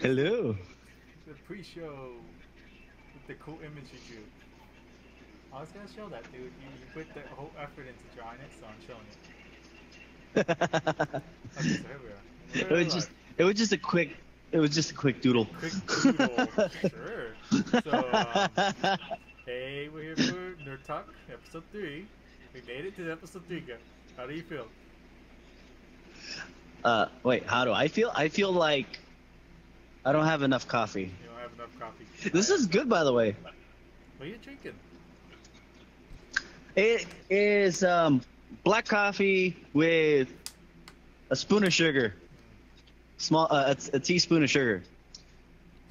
Hello. The pre-show with the cool image you drew. I was gonna show that, dude. You put the whole effort into drawing it, so I'm showing it. it Okay, so here we are. We're was live. just it was just a quick it was just a quick doodle. Quick doodle. Sure. So, hey, we're here for Nerd Talk, episode 3. We made it to episode 3, guys. How do you feel? Wait, how do I feel? I feel like I don't have enough coffee. You don't have enough coffee. This is good, by the way. What are you drinking? It is black coffee with a spoon of sugar. Small a teaspoon of sugar.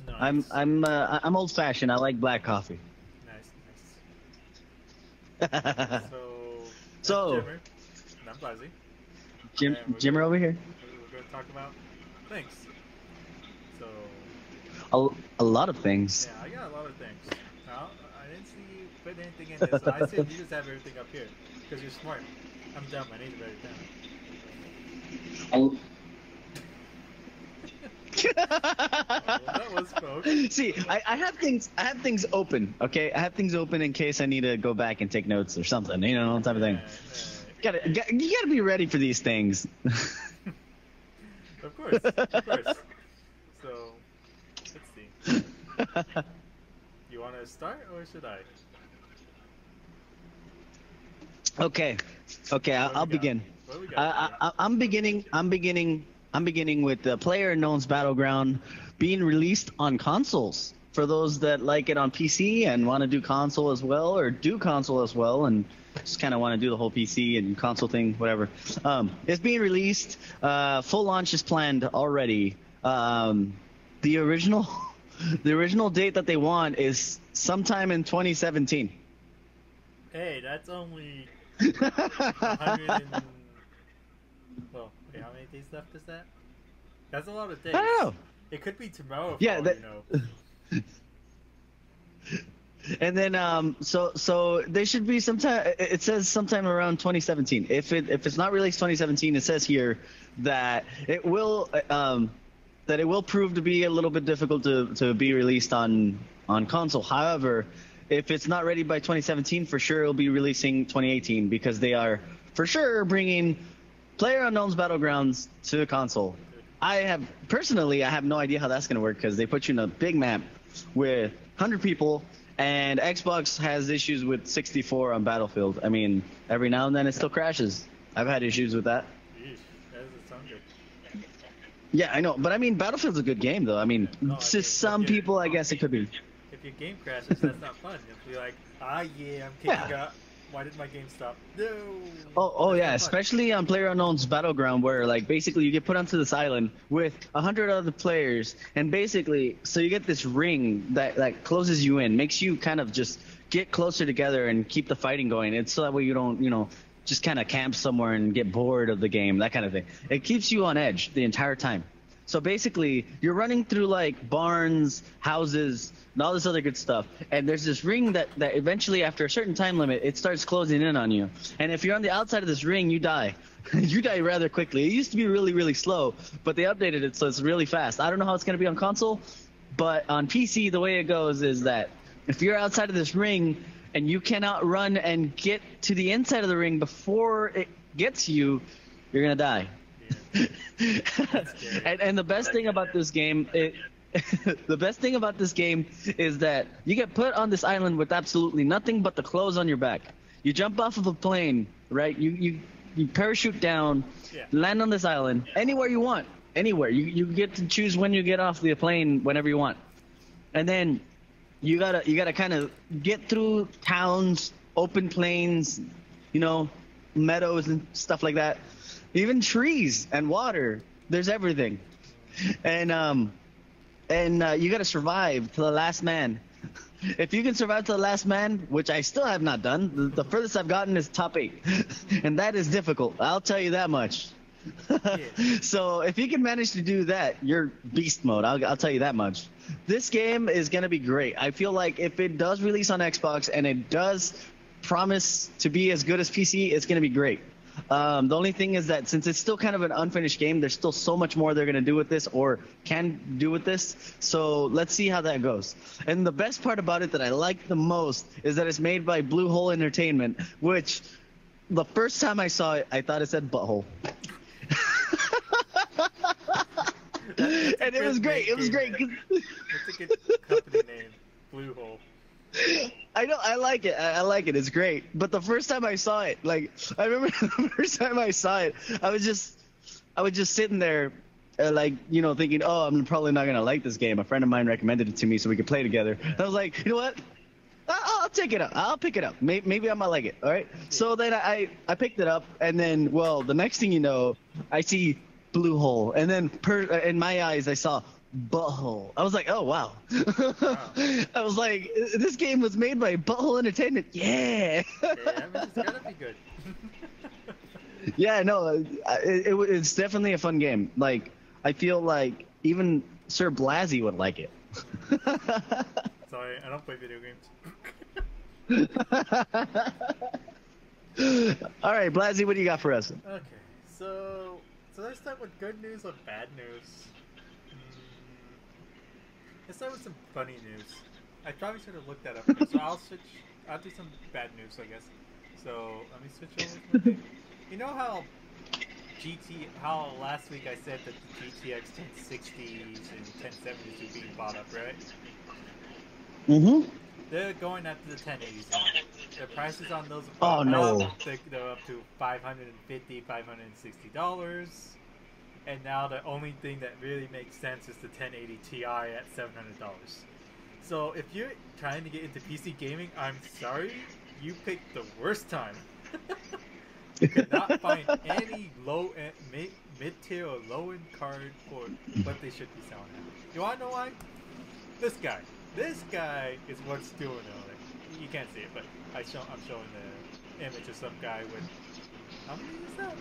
Nice. I'm old fashioned. I like black coffee. Nice. So, So, Jimmer, and I'm Blasey. Jim And we're Jimmer gonna- over here. We're going to talk about things. So, A lot of things. yeah, I got a lot of things. Now, I didn't see you put anything in this. So I said you just have everything up here because you're smart. I'm dumb. I need to write it down. That was folk. See, I have things open. Okay, I have things open in case I need to go back and take notes or something. You know, type of thing. You gotta be ready for these things. Of course, of course. So, let's see. You want to start or should I? Okay, I'll we got? begin. What do we got? I'm beginning with the PlayerUnknown's Battleground being released on consoles. For those that like it on PC and want to do console as well, or do console as well, and just kind of want to do the whole PC and console thing, whatever. It's being released. Full launch is planned already. The original, the original date that they want is sometime in 2017. Hey, that's only 100 and... Well, wait, how many days left is that? That's a lot of days. I don't know. It could be tomorrow. Yeah, For all you know. And then so there should be sometime. It says sometime around 2017. If it's not released 2017, it says here that it will prove to be a little bit difficult to be released on console. However, if it's not ready by 2017, for sure it'll be releasing 2018 because they are for sure bringing PlayerUnknown's Battlegrounds to console. I have no idea how that's gonna work because they put you in a big map with 100 people. And Xbox has issues with 64 on Battlefield. I mean, every now and then it still crashes. I've had issues with that. Yeesh, that doesn't sound good. Yeah, I know. But I mean, Battlefield's a good game, though. I mean, No, to some people, I guess it could be. If your game crashes, that's not fun. You'll be like, yeah, I'm kicking out. Why did my game stop? No. Oh That's yeah, not fun. especially on PlayerUnknown's Battleground, where like basically you get put onto this island with 100 other players, and basically so you get this ring that closes you in, makes you kind of just get closer together and keep the fighting going. It's so that way you don't just kind of camp somewhere and get bored of the game, that kind of thing. It keeps you on edge the entire time. So basically, you're running through like barns, houses, and all this other good stuff. And there's this ring that eventually, after a certain time limit, it starts closing in on you. And if you're on the outside of this ring, you die. You die rather quickly. It used to be really, really slow, but they updated it so it's really fast. I don't know how it's going to be on console, but on PC, the way it goes is that if you're outside of this ring and you cannot run and get to the inside of the ring before it gets you, you're going to die. And the best thing about this game, the best thing about this game is that you get put on this island with absolutely nothing but the clothes on your back. You jump off of a plane, right? You parachute down, land on this island, anywhere you want, anywhere. You get to choose when you get off the plane, whenever you want, and then you gotta kind of get through towns, open plains, meadows and stuff like that. Even trees and water. There's everything. And you got to survive to the last man. If you can survive to the last man, which I still have not done, the furthest I've gotten is top 8. And that is difficult. I'll tell you that much. So if you can manage to do that, you're beast mode. I'll tell you that much. This game is going to be great. I feel like if it does release on Xbox and it does promise to be as good as PC, it's going to be great. The only thing is that since it's still kind of an unfinished game, there's still so much more they're gonna do with this or can do with this. So let's see how that goes. And the best part about it that I like the most is that it's made by Blue Hole Entertainment, which the first time I saw it, I thought it said butthole. And it was great. It was great. It's a good company name, Blue Hole. I know, I like it. I like it. It's great. But the first time I saw it, like, I remember the first time I saw it, I was just sitting there, like, you know, thinking, oh, I'm probably not gonna like this game. A friend of mine recommended it to me so we could play together. I was like, you know what? I'll take it up. I'll pick it up. Maybe I might like it. All right. So then I picked it up, and then, well, the next thing you know, I see Blue Hole, and then in my eyes I saw Butthole. I was like, oh wow. I was like, this game was made by Butthole Entertainment. Yeah. Yeah, I mean, it's gotta be good. Yeah, no, it's definitely a fun game. Like, I feel like even Sir Blasey would like it. Sorry, I don't play video games. All right, Blasey, what do you got for us? Okay, so let's start with good news or bad news. Let's start with some funny news. I probably should have looked that up, so I'll do some bad news, I guess. So let me switch over to my thing. You know how last week I said that the GTX 1060s and 1070s were being bought up, right? Mm-hmm. They're going after the 1080s now. The prices on those Oh, no. They're up to $550, $560. And now the only thing that really makes sense is the 1080 Ti at $700. So if you're trying to get into PC gaming, I'm sorry, you picked the worst time. You could not find any low-end, mid-tier or low-end card for what they should be selling at. You wanna know why? This guy is what's doing it. You can't see it, but I'm showing the image of some guy with, how many is that?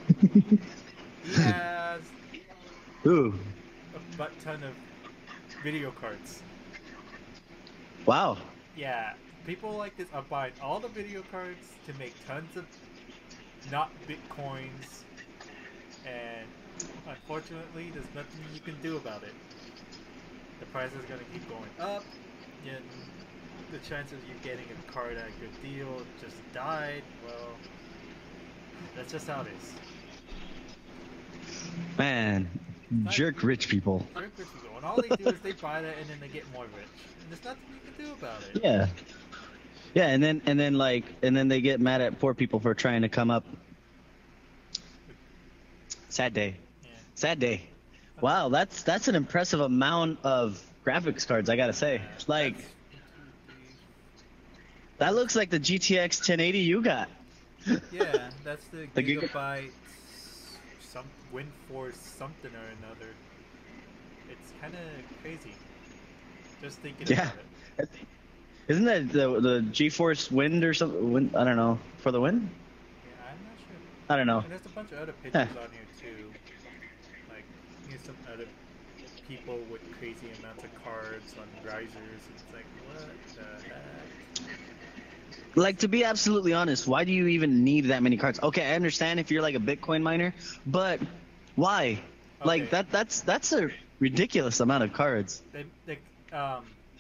He has Ooh. a butt ton of video cards. Wow. Yeah, people like this are buying all the video cards to make tons of not bitcoins, and unfortunately, there's nothing you can do about it. The price is going to keep going up, and the chance of you getting a card at a good deal just died. Well, that's just how it is. Man, jerk rich people. Jerk rich people. And all they do is they buy that and then they get more rich. And there's nothing you can do about it. Yeah. Yeah, and then they get mad at poor people for trying to come up. Sad day. Yeah. Sad day. Wow, that's an impressive amount of graphics cards, I gotta say. Like, that looks like the GTX 1080 you got. Yeah, that's the The Gigabyte WindForce something or another. It's kind of crazy. Just thinking about it. Isn't that the GeForce Wind or something? I don't know. For the Wind? Yeah, I'm not sure. I don't know. And there's a bunch of other pictures on here too. Like, here's some other people with crazy amounts of cards on risers. It's like, what the heck? Like, to be absolutely honest, why do you even need that many cards? Okay, I understand if you're like a Bitcoin miner, but why? Okay. Like, that's a ridiculous amount of cards.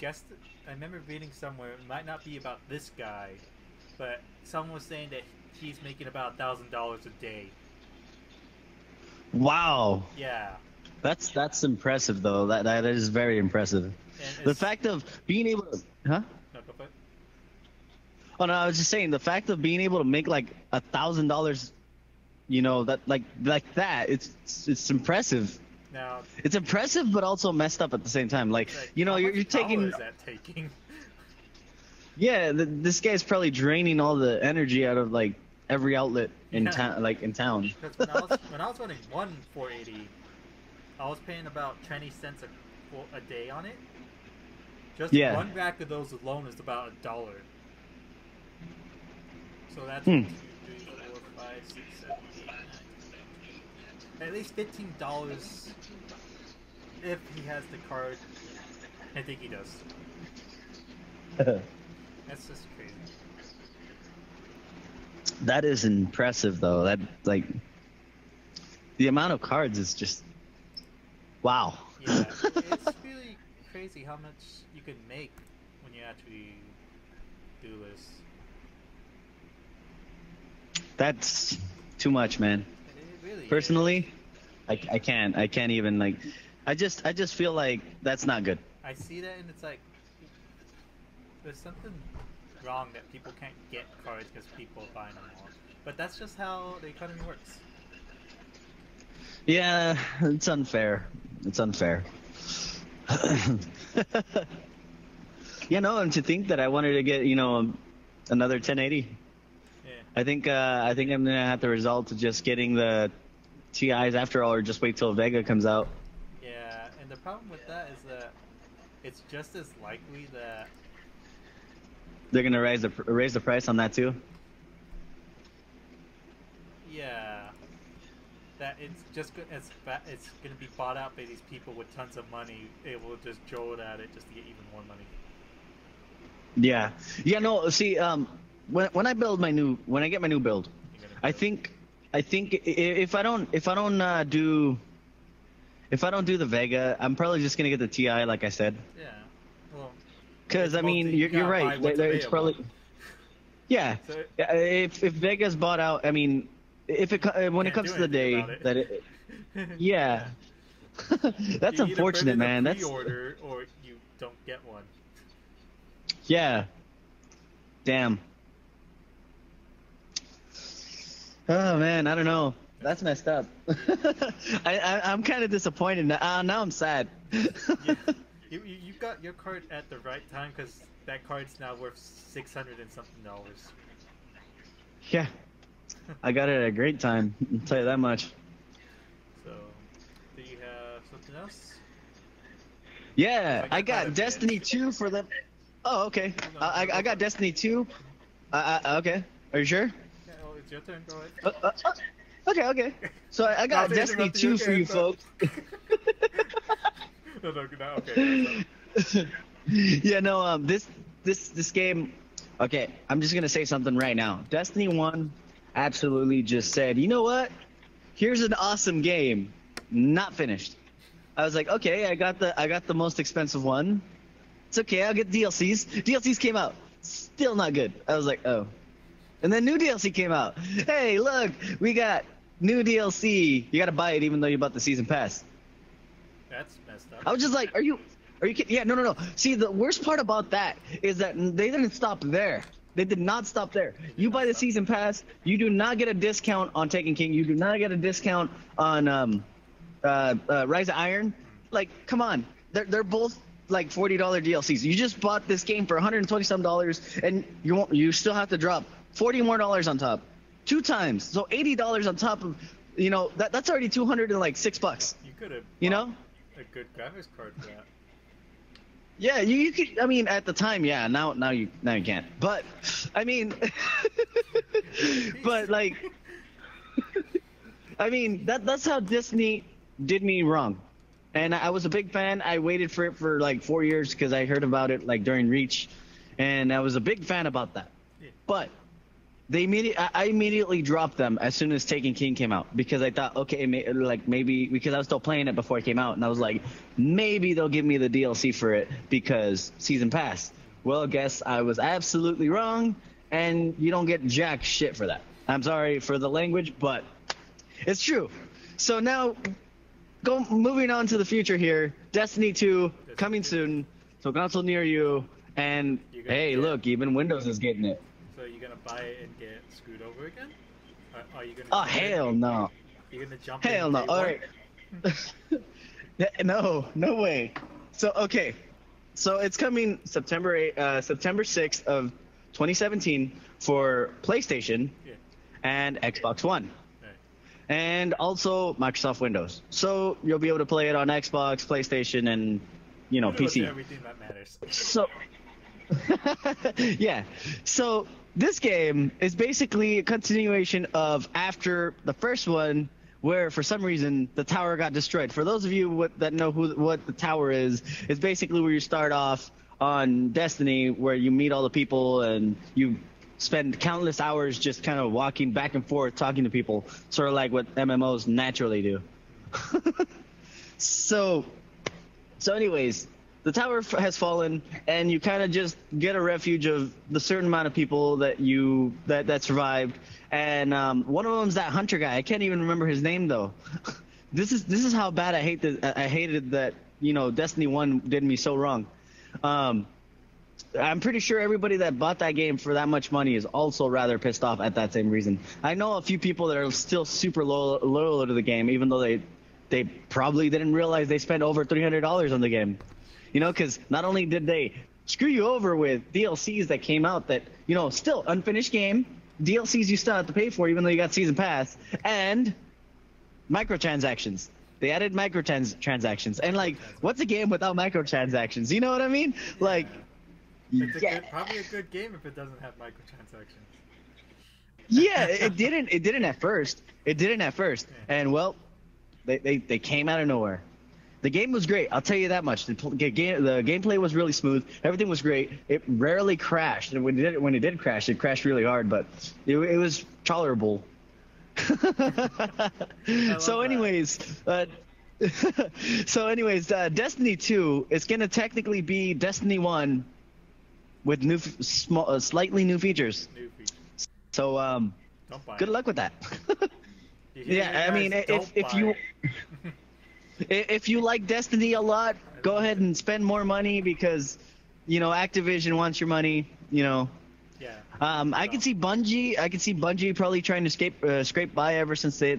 Guess I remember reading somewhere, it might not be about this guy, but someone was saying that he's making about $1,000 a day. Wow. Yeah. That's impressive though. That is very impressive. The fact of being able to, huh? No, go for it. Oh no, I was just saying the fact of being able to make like $1,000, you know, that like that. It's impressive. Now, It's impressive, but also messed up at the same time. Like, you know, how you're much taking. power is that taking? Yeah, this guy's probably draining all the energy out of like every outlet in Yeah. town, like in town. Because when I was running one 480, I was paying about 20 cents a day on it. Just Yeah. one rack of those alone is about $1. So that's Hmm. 1, 2, 3, 4, 5, 6, 7, 8, 9, 10. At least $15 if he has the card. I think he does. That's just crazy. That is impressive, though. That like the amount of cards is just wow. Yeah, it's really crazy how much you can make when you actually do this. That's too much, man. It really is. Personally, I can't even like. I just feel like that's not good. I see that and it's like there's something wrong that people can't get cards because people are buying them all. But that's just how the economy works. Yeah, it's unfair. It's unfair. You know, and to think that I wanted to get, another 1080. Yeah. I think I'm gonna have to resort to just getting the TIs after all, or just wait till Vega comes out. Yeah, and the problem with that is that it's just as likely that They're gonna raise the price on that too. that it's just it's gonna be bought out by these people with tons of money, able to just jolt at it just to get even more money. Yeah. Yeah. No. See, when I get my new build, I think if I don't do the Vega, I'm probably just gonna get the TI, like I said. Yeah. Well. Because I mean, you're right. It's probably. Yeah. So, If Vega's bought out, I mean, when it comes to the day that it. Yeah. That's you unfortunate, man. That's. Pre-order or you don't get one. Yeah. Damn. Oh man, I don't know. That's messed up. I'm kind of disappointed now. Now I'm sad. Yeah. You got your card at the right time because that card's now worth $600 and something. Yeah. I got it at a great time. I'll tell you that much. So, do you have something else? Yeah, I got Destiny 2 for the. Oh, okay. I got Destiny 2. Okay. Are you sure? Yeah, well, it's your turn. Go ahead. Okay. So I got Destiny 2 for you folks. No, okay. Yeah, no. This game. Okay, I'm just gonna say something right now. Destiny 1 absolutely just said, you know what? Here's an awesome game. Not finished. I was like, okay, I got the most expensive one. It's okay, I'll get DLCs. DLCs came out. Still not good. I was like, oh. And then new DLC came out. Hey, look, we got new DLC. You gotta buy it even though you bought the season pass. That's messed up. I was just like, are you kidding? Yeah, no. See, the worst part about that is that they didn't stop there. They did not stop there. You buy the season pass, you do not get a discount on Taken King. You do not get a discount on Rise of Iron. Like, come on. They're both like $40 DLCs. You just bought this game for $120 and you still have to drop $40 more on top. 2 times. So $80 on top of, that's already $206. You could have a good graphics card for that. Yeah, you could. I mean, at the time, yeah. Now you can't. But I mean, but like, I mean that's how Disney did me wrong, and I was a big fan. I waited for it for like 4 years because I heard about it like during Reach, and I was a big fan about that. Yeah. But I immediately dropped them as soon as Taken King came out because I thought, okay, maybe because I was still playing it before it came out, and I was like, maybe they'll give me the DLC for it because season pass. Well, guess I was absolutely wrong, and you don't get jack shit for that. I'm sorry for the language, but it's true. So now, moving on to the future here. Destiny 2 coming soon, so console near you, and hey, look, even Windows is getting it. So you're gonna buy it and get screwed over again? Are you gonna? Oh hell no! You're gonna jump? Hell no! All right. No way. So okay, so it's coming September 6th of 2017 for PlayStation and Xbox One, and also Microsoft Windows. So you'll be able to play it on Xbox, PlayStation, and PC. Everything that matters. So. Yeah. So this game is basically a continuation of after the first one, where for some reason the tower got destroyed. For those of you that know what the tower is, it's basically where you start off on Destiny, where you meet all the people and you spend countless hours just kind of walking back and forth, talking to people, sort of like what MMOs naturally do. So, anyways, the tower has fallen, and you kind of just get a refuge of the certain amount of people that survived. And one of them's that hunter guy. I can't even remember his name though. This is how bad I hated that. Destiny 1 did me so wrong. I'm pretty sure everybody that bought that game for that much money is also rather pissed off at that same reason. I know a few people that are still super loyal to the game, even though they probably didn't realize they spent over $300 on the game. Because not only did they screw you over with DLCs that came out that, still unfinished game, DLCs you still have to pay for even though you got Season Pass, and microtransactions. They added microtransactions. And, like, what's a game without microtransactions? You know what I mean? Yeah. Like, It's probably a good game if it doesn't have microtransactions. Yeah, it didn't at first. Yeah. And, well, they came out of nowhere. The game was great. I'll tell you that much. The gameplay was really smooth. Everything was great. It rarely crashed. And when it did crash, it crashed really hard, but it was tolerable. So anyways, Destiny 2 is going to technically be Destiny 1 with slightly new features. So good luck with that. Yeah, I mean, if you like Destiny a lot, go ahead and spend more money because, Activision wants your money, Yeah. I can see Bungie probably trying to scrape by ever since they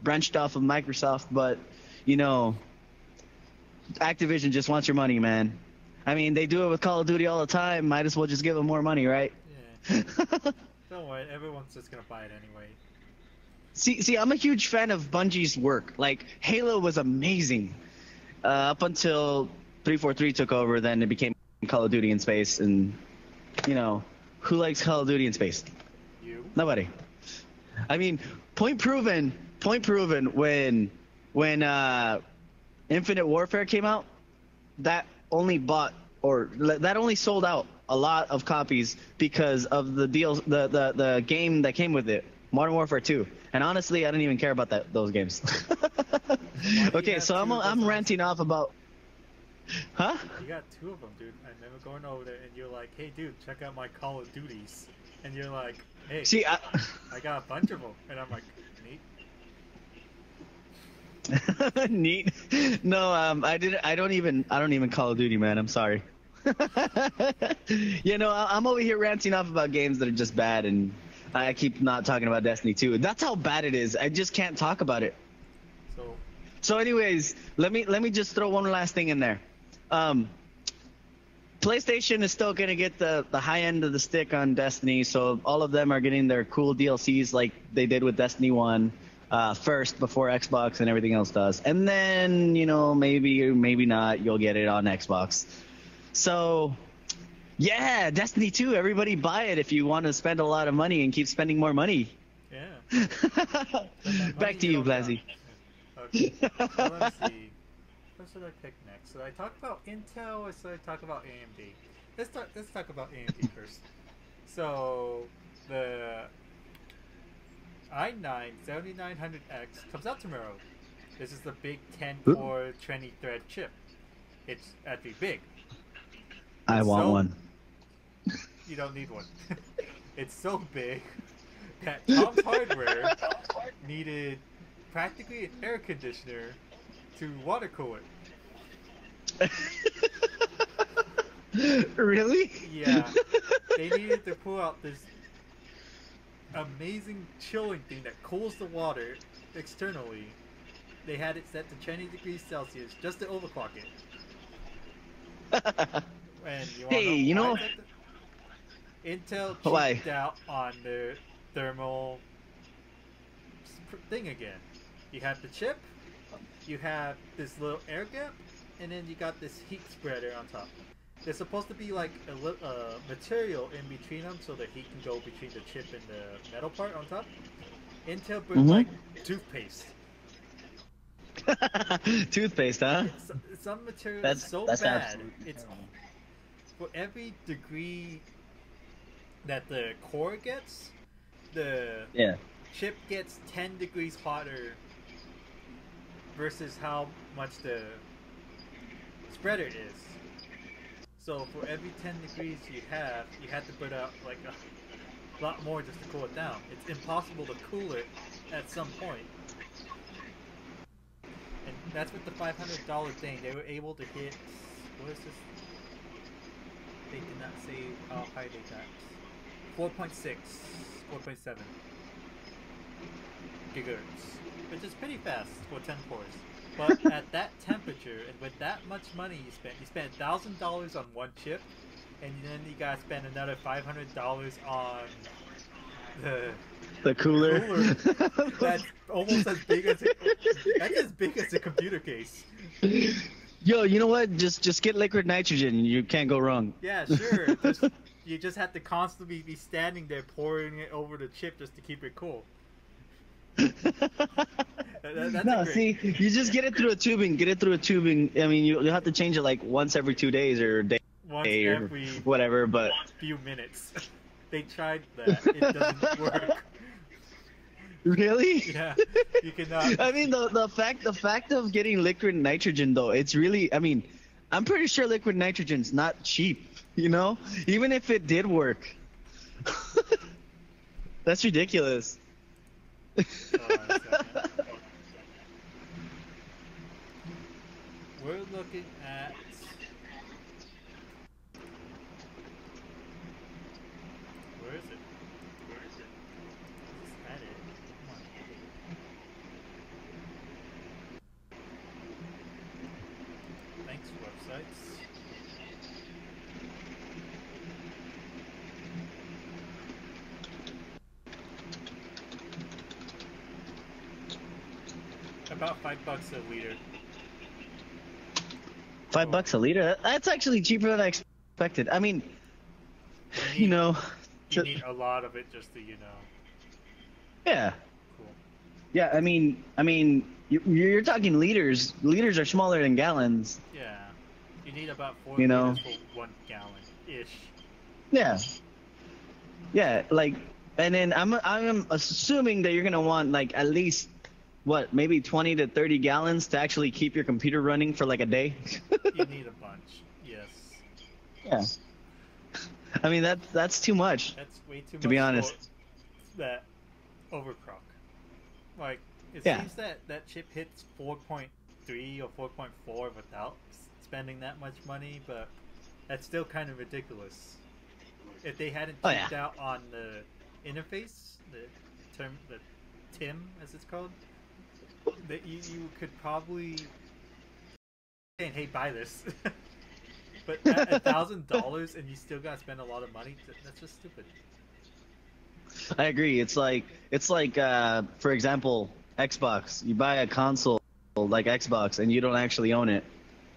branched off of Microsoft, but, Activision just wants your money, man. I mean, they do it with Call of Duty all the time. Might as well just give them more money, right? Yeah. Don't worry, everyone's just gonna buy it anyway. See, I'm a huge fan of Bungie's work. Like, Halo was amazing up until 343 took over. Then it became Call of Duty in space, and who likes Call of Duty in space? You? Nobody. I mean, point proven. When Infinite Warfare came out, that only sold out a lot of copies because of the deals, the game that came with it, Modern Warfare 2. And honestly, I didn't even care about those games. Okay, so I'm ranting off about. Huh? You got 2 of them, dude. I remember going over there, and you're like, "Hey, dude, check out my Call of Duties," and you're like, "Hey, see, I got a bunch of them," and I'm like, "Neat." Neat. No, I don't even Call of Duty, man. I'm sorry. I'm over here ranting off about games that are just bad, and I keep not talking about Destiny 2. That's how bad it is. I just can't talk about it. So anyways, let me just throw one last thing in there. PlayStation is still gonna get the high end of the stick on Destiny, so all of them are getting their cool DLCs like they did with Destiny 1 first before Xbox and everything else does. And then, maybe not, you'll get it on Xbox. So yeah, Destiny 2, everybody buy it if you want to spend a lot of money and keep spending more money. Yeah. Back to you, Blasi. Okay, so let's see. What should I pick next? Should I talk about Intel or should I talk about AMD? Let's talk about AMD first. So the i9 7900X comes out tomorrow. This is the big 10-core 20-thread chip. It's actually big. I want one. You don't need one. It's so big that Tom's Hardware needed practically an air conditioner to water cool it. Really? Yeah. They needed to pull out this amazing chilling thing that cools the water externally. They had it set to 20 degrees Celsius just to overclock it. And you know Intel cheaped out on the thermal thing again. You have the chip, you have this little air gap, and then you got this heat spreader on top. There's supposed to be like a material in between them so the heat can go between the chip and the metal part on top. Intel put like toothpaste. Toothpaste, huh? Some material is so bad. It's for every degree that the core gets, the Yeah. chip gets 10 degrees hotter versus how much the spreader is. So for every 10 degrees you have to put out like a lot more just to cool it down. It's impossible to cool it at some point. And that's what the $500 thing, they were able to hit, what is this? They did not say how high they got. 4.6, 4.7 gigahertz, which is pretty fast for 10 cores. But at that temperature and with that much money you spent $1,000 on one chip, and then you gotta spend another $500 on the cooler. That's almost as big as a computer case. Yo, you know what? Just get liquid nitrogen. You can't go wrong. Yeah, sure. You just have to constantly be standing there pouring it over the chip just to keep it cool. That's no, see, you just get it through a tubing. Get it through a tubing. I mean, you have to change it like once every 2 days or a day or whatever. But few minutes. They tried that. It doesn't work. Really? Yeah, you cannot. I mean, the fact of getting liquid nitrogen though, it's really. I mean, I'm pretty sure liquid nitrogen's not cheap. You know, even if it did work, that's ridiculous. We're looking at. Where is it? Is that it? Come on. Thanks, websites. About $5 a liter. $5 a liter? That's actually cheaper than I expected. I mean, you know. You need a lot of it just to, Yeah. Cool. Yeah, I mean, you're talking liters. Liters are smaller than gallons. Yeah. You need about 4 You know. liters for 1 gallon-ish. Yeah. Yeah, like, and then I'm assuming that you're gonna want like at least what, maybe 20 to 30 gallons to actually keep your computer running for like a day. You need a bunch. Yes. Yeah. I mean that's too much. That's way too much. To be honest. That overclock. Like it Yeah. seems that chip hits 4.3 or 4.4 without spending that much money, but that's still kind of ridiculous. If they hadn't cheaped out on the interface, the TIM as it's called, that you could probably say, hey, buy this. But at $1,000 and you still gotta spend a lot of money, that's just stupid. I agree. It's like for example, Xbox. You buy a console like Xbox and you don't actually own it,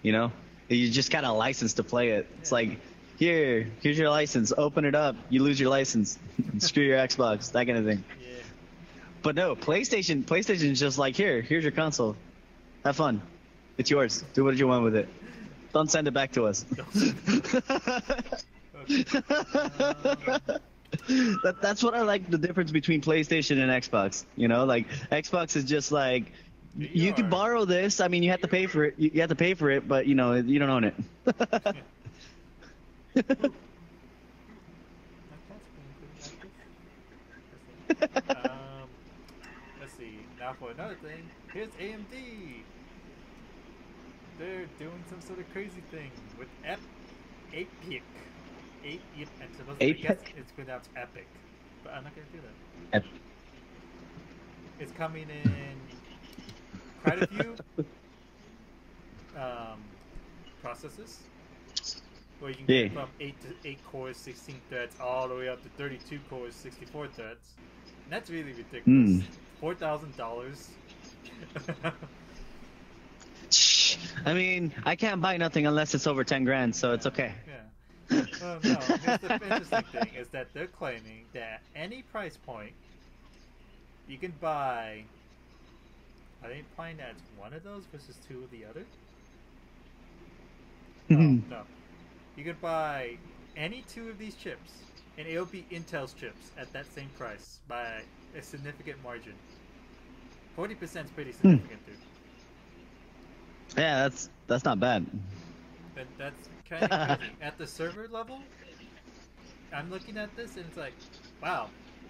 you know? You just got a license to play it. It's like, here's your license. Open it up. You lose your license. Screw your Xbox. That kind of thing. Yeah. But no, PlayStation's just like, here's your console. Have fun. It's yours. Do what you want with it. Don't send it back to us. That's what I like, the difference between PlayStation and Xbox. You know, like Xbox is just like, you can borrow this. I mean, you have to pay for it. You have to pay for it, but you know, you don't own it. Let's see. Now for another thing, here's AMD. They're doing some sort of crazy thing with Epic. I guess it's pronounced Epic, but I'm not gonna do that. It's coming in quite a few processors, where you can get from 8 cores, 16 threads, all the way up to 32 cores, 64 threads. And that's really ridiculous. $4,000. I mean, I can't buy nothing unless it's over 10 grand, so it's okay. Yeah. No, here's the interesting thing is that they're claiming that any price point, you can buy. Are they implying that it's one of those versus 2 of the other? No. You can buy any 2 of these chips and it'll be Intel's chips at that same price by a significant margin. 40% is pretty significant, dude. Yeah, that's not bad. But that's kind of crazy. At the server level, I'm looking at this and it's like, wow,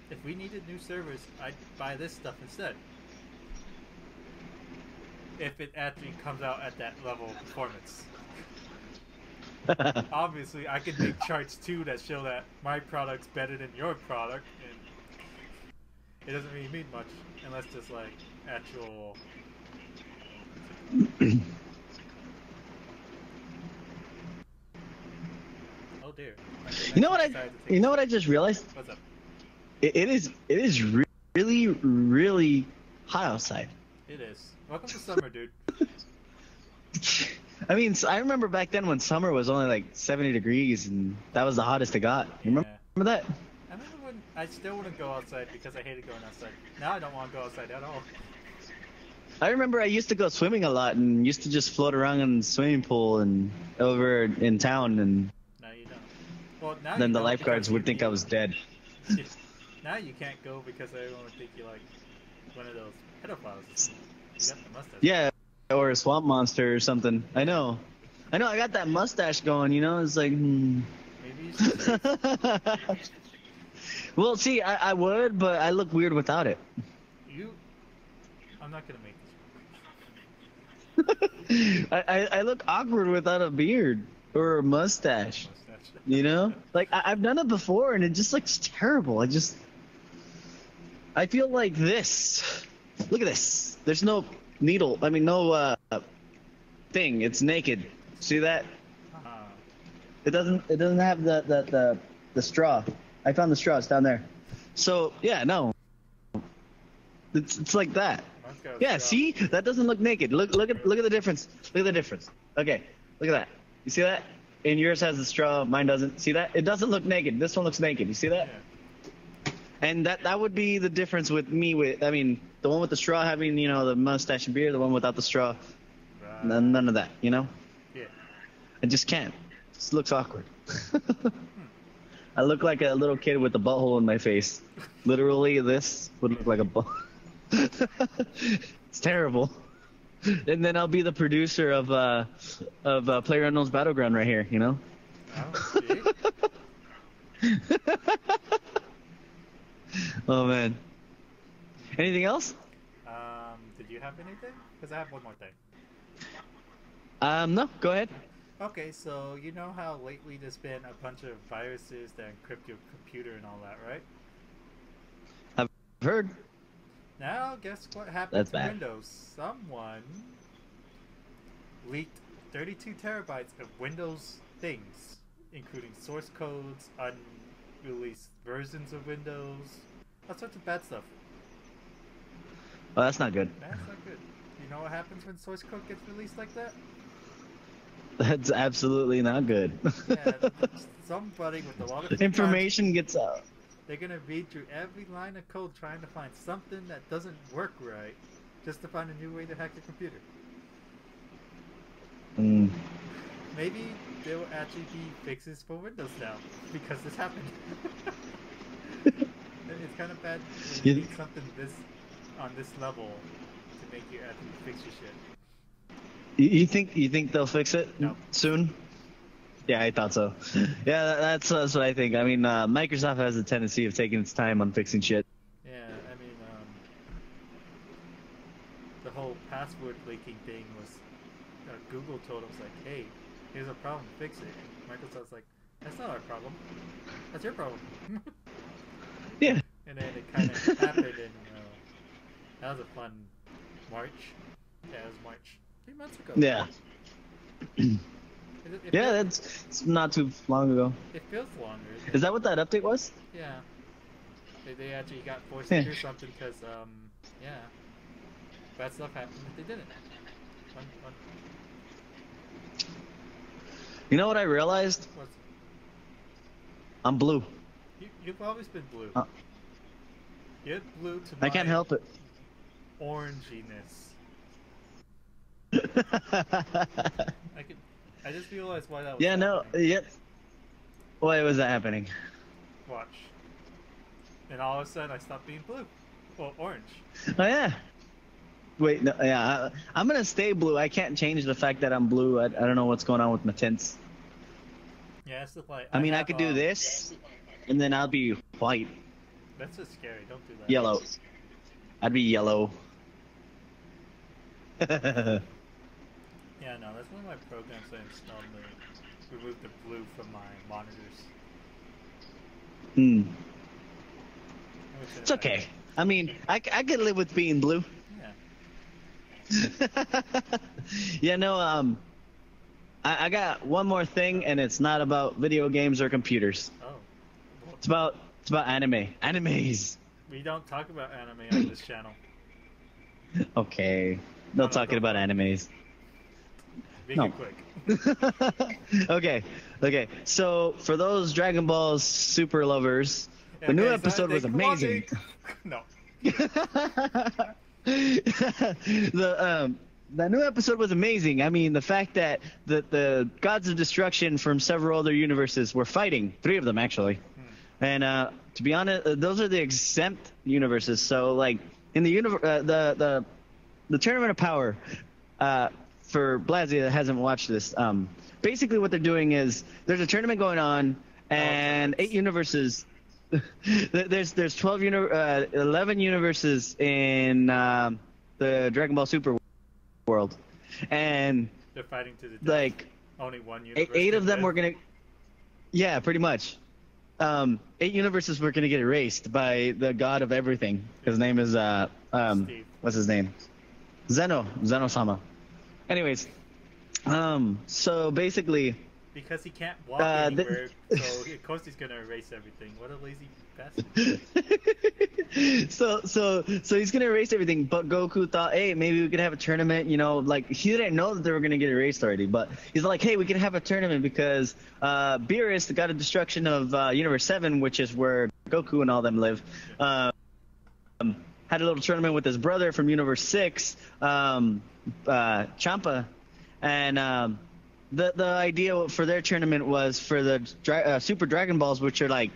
if we needed new servers, I'd buy this stuff instead. If it actually comes out at that level of performance. Obviously, I could make charts too that show that my product's better than your product, and it doesn't really mean much unless there's like actual. Oh dear. You know what I just realized? What's up? It is really really hot outside. It is. Welcome to summer, dude. I mean, I remember back then when summer was only like 70 degrees and that was the hottest it got. You remember that? I remember when I still wouldn't go outside because I hated going outside. Now I don't want to go outside at all. I remember I used to go swimming a lot and used to just float around in the swimming pool and over in town, and now you don't. Well, now then you the don't lifeguards would think I was dead. Now you can't go because everyone would think you're like one of those pedophiles. You got the mustache. Yeah, or a swamp monster or something. I know. I got that mustache going, you know? It's like, Maybe you should. Well, see, I would, but I look weird without it. I'm not gonna make this work. I look awkward without a beard or a mustache. You know? Like, I've done it before, and it just looks terrible. I feel like this. Look at this. There's no needle. I mean, no thing. It's naked. See that? It doesn't have the straw. I found the straw. It's down there. So yeah, no. It's like that. Yeah, see? That doesn't look naked. Look at the difference. Look at the difference. Okay, look at that. You see that? And yours has the straw. Mine doesn't. See that? It doesn't look naked. This one looks naked. You see that? Yeah. And that would be the difference with me. I mean, the one with the straw having, you know, the mustache and beard. The one without the straw, none of that. You know? Yeah. I just can't. It just looks awkward. I look like a little kid with a butthole in my face. Literally, this would look like a butt. It's terrible. And then I'll be the producer of PlayerUnknown's Battleground right here, you know? Oh man. Anything else? Did you have anything? Because I have one more thing. No, go ahead. Okay, so you know how lately there's been a bunch of viruses that encrypt your computer and all that, right? I've heard. Now, guess what happened That's to bad. Windows? Someone leaked 32 terabytes of Windows things, including source codes, unreleased versions of Windows, all sorts of bad stuff. Oh, that's not good. That's not good. You know what happens when source code gets released like that? That's absolutely not good. Yeah, somebody with a lot of information gets out. They're gonna read through every line of code trying to find something that doesn't work right, just to find a new way to hack your computer. Maybe there will actually be fixes for Windows now because this happened. It's kind of bad when you need something on this level to make you actually fix your shit. You think they'll fix it No. soon? Yeah, I thought so. Yeah, that's what I think. I mean, Microsoft has a tendency of taking its time on fixing shit. Yeah, I mean, the whole password leaking thing was Google told us like, hey, here's a problem, fix it. And Microsoft's like, that's not our problem. That's your problem. Yeah. And then it kind of happened, and that was a fun March. Yeah, it was March. 3 months ago. Yeah. Yeah, it's not too long ago. It feels longer. Is that what that update was? Yeah. They actually got forced to do something because, yeah. Bad stuff happened, but they didn't. Fun. You know what I realized? What's... I'm blue. You've always been blue. You're blue to I can't help it. Oranginess. I just realized why that was happening. Why was that happening? Watch. And all of a sudden, I stopped being blue. Well, orange. Oh yeah. Wait, no, yeah. I'm gonna stay blue. I can't change the fact that I'm blue. I don't know what's going on with my tints. Yeah, it's just like I mean, I have, could do this, and then I'll be white, That's just scary. Don't do that. yellow. I'd be yellow. Yeah, no, that's one of my programs I installed to remove the blue from my monitors. Hmm. Which It's okay. I mean, I could live with being blue. Yeah. Yeah, no, I got one more thing, and it's not about video games or computers. Oh. Well, It's about anime. Animes. we don't talk about anime on this channel. Okay. No No, talking don't. about animes. Make No. it quick. Okay. So for those Dragon Ball Super lovers, the new Okay, so episode was come on, amazing. No. The new episode was amazing. I mean, the fact that the gods of destruction from several other universes were fighting, 3 of them actually. And to be honest, those are the exempt universes. So like in the the Tournament of Power, for Blasey that hasn't watched this, basically what they're doing is there's a tournament going on, and 8 universes. There's 11 universes in the Dragon Ball Super world, and They're fighting to the death. like Only one universe. 8 of can them live. were gonna, yeah, pretty much. 8 universes were gonna get erased by the god of everything. His name is Steve. what's his name? Zeno-sama. Anyways, so basically. Because he can't walk anywhere, so of course he's gonna erase everything. What a lazy bastard. So he's gonna erase everything, but Goku thought, hey, maybe we could have a tournament, you know, like he didn't know that they were gonna get erased already, but he's like, hey, we can have a tournament because Beerus, the god of destruction of Universe 7, which is where Goku and all them live, had a little tournament with his brother from Universe 6, Champa, and the idea for their tournament was for the Super Dragon Balls, which are like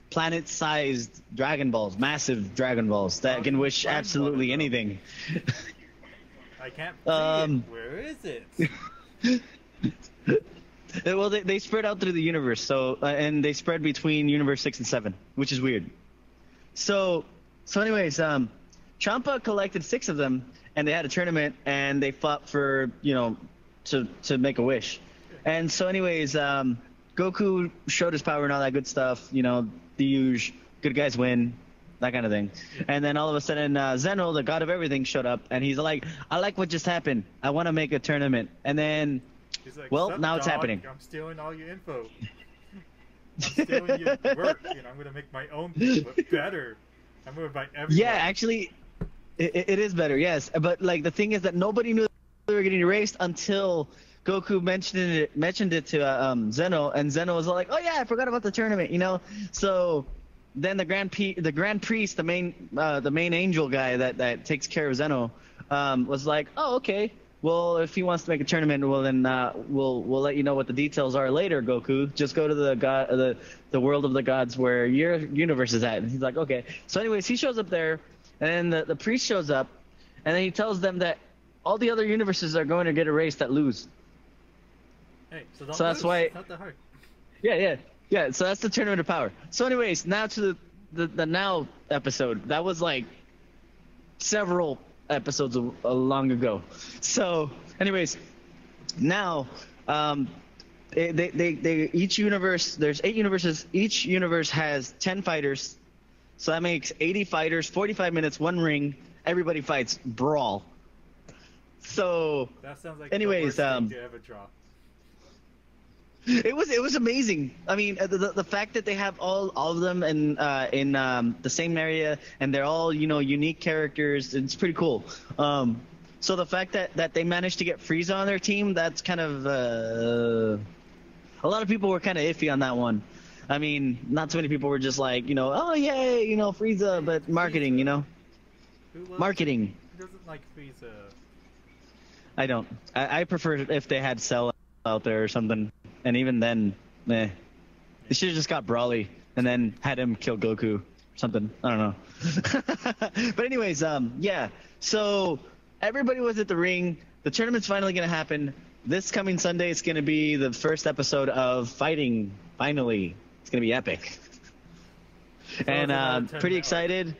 planet-sized Dragon Balls, massive Dragon Balls that can wish Find one absolutely of them. anything. I can't see it. Where is it? Well, they spread out through the universe, so and they spread between Universe 6 and 7, which is weird. So anyways, Champa collected 6 of them, and they had a tournament, and they fought for, you know, to make a wish. And so anyways, Goku showed his power and all that good stuff, you know, the usual, good guys win, that kind of thing. And then all of a sudden, Zeno, the god of everything, showed up, and he's like, I like what just happened. I want to make a tournament. And then, He's like, well, "Sup, now it's dog? happening. I'm stealing all your info. I'm stealing your work, and I'm gonna make my own thing, but better. I'm gonna invite everyone. Yeah, actually, it is better, yes. But like the thing is that nobody knew they were getting erased until Goku mentioned it to Zeno, and Zeno was like, "Oh yeah, I forgot about the tournament," you know. So then the Grand Priest, the main angel guy that takes care of Zeno, was like, "Oh okay, well if he wants to make a tournament, well then we'll let you know what the details are later, Goku. Just go to the world of the gods where your universe is at." And he's like, "Okay." So anyways, he shows up there, and then the priest shows up, and then he tells them that all the other universes are going to get erased that lose. Hey, so don't So that's lose. why- It's not that hard. Yeah. So that's the Tournament of Power. So anyways, now to the now episode. That was like several episodes long ago. So anyways, now they each universe, there's 8 universes. Each universe has 10 fighters. So that makes 80 fighters, 45 minutes, 1 ring. Everybody fights, brawl. So That sounds like anyways, the worst thing to ever draw. it was amazing. I mean, the fact that they have all of them in the same area, and they're all, you know, unique characters. It's pretty cool. So the fact that they managed to get Frieza on their team, that's kind of a lot of people were kind of iffy on that one. I mean, not too many people were just like, you know, oh yay, you know, Frieza, but marketing, you know, Who loves marketing. Who doesn't like Frieza? I don't. I prefer if they had Cell out there or something. And even then, meh. They should have just got Brawly and then had him kill Goku. Something, I don't know. But anyways, yeah. So everybody was at the ring. The tournament's finally gonna happen. This coming Sunday, it's gonna be the first episode of Fighting. Finally, it's gonna be epic. And pretty excited.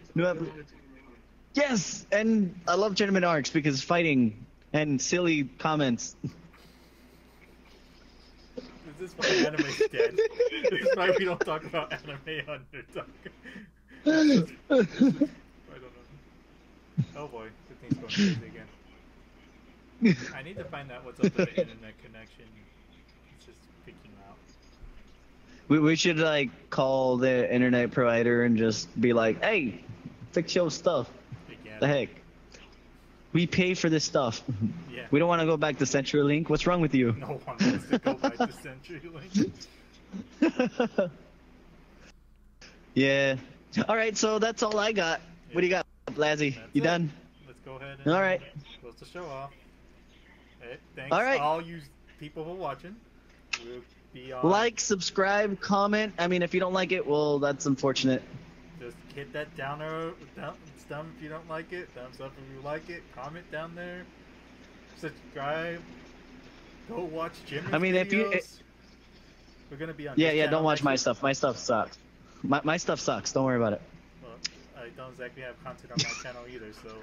Yes, and I love tournament arcs because fighting and silly comments. This is why anime's dead. This is why we don't talk about anime on Nerd I don't know. Oh boy, the thing's going crazy again. I need to find out what's up with the internet connection. It's just picking out. We should like call the internet provider and just be like, hey, fix your stuff. Again. The heck? We pay for this stuff. Yeah. We don't want to go back to CenturyLink. What's wrong with you? No one wants to go back to CenturyLink. Yeah. All right, so that's all I got. Yeah. What do you got, Blazzy? You done? Let's go ahead and All right. close the show off. Hey, thanks All right. all you people for watching. We'll be on. Like, subscribe, comment. I mean, if you don't like it, well, that's unfortunate. Just hit that down thumb if you don't like it. Thumbs up if you like it. Comment down there. Subscribe. Go watch Jimmy's I mean, videos. if you- We're gonna be on. Yeah, his yeah, channel don't watch next my week. stuff. My stuff sucks. My stuff sucks. Don't worry about it. Well, I don't exactly have content on my channel either, so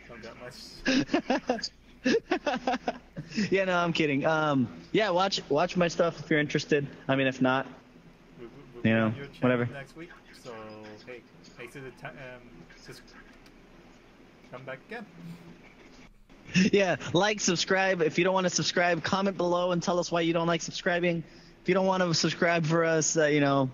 don't got much. Yeah, no, I'm kidding. Yeah, watch my stuff if you're interested. I mean, if not, We'll be You on know, your channel whatever. next week. So hey, thanks to the time. Just come back again. yeah, like, subscribe. If you don't want to subscribe, comment below and tell us why you don't like subscribing. If you don't want to subscribe for us, you know,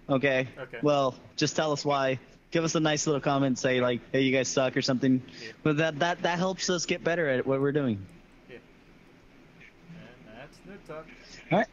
okay. Okay. Well, just tell us why. Give us a nice little comment, say like, "Hey, you guys suck" or something. Yeah. But that helps us get better at what we're doing. Yeah. And that's Nerd Talk. All right.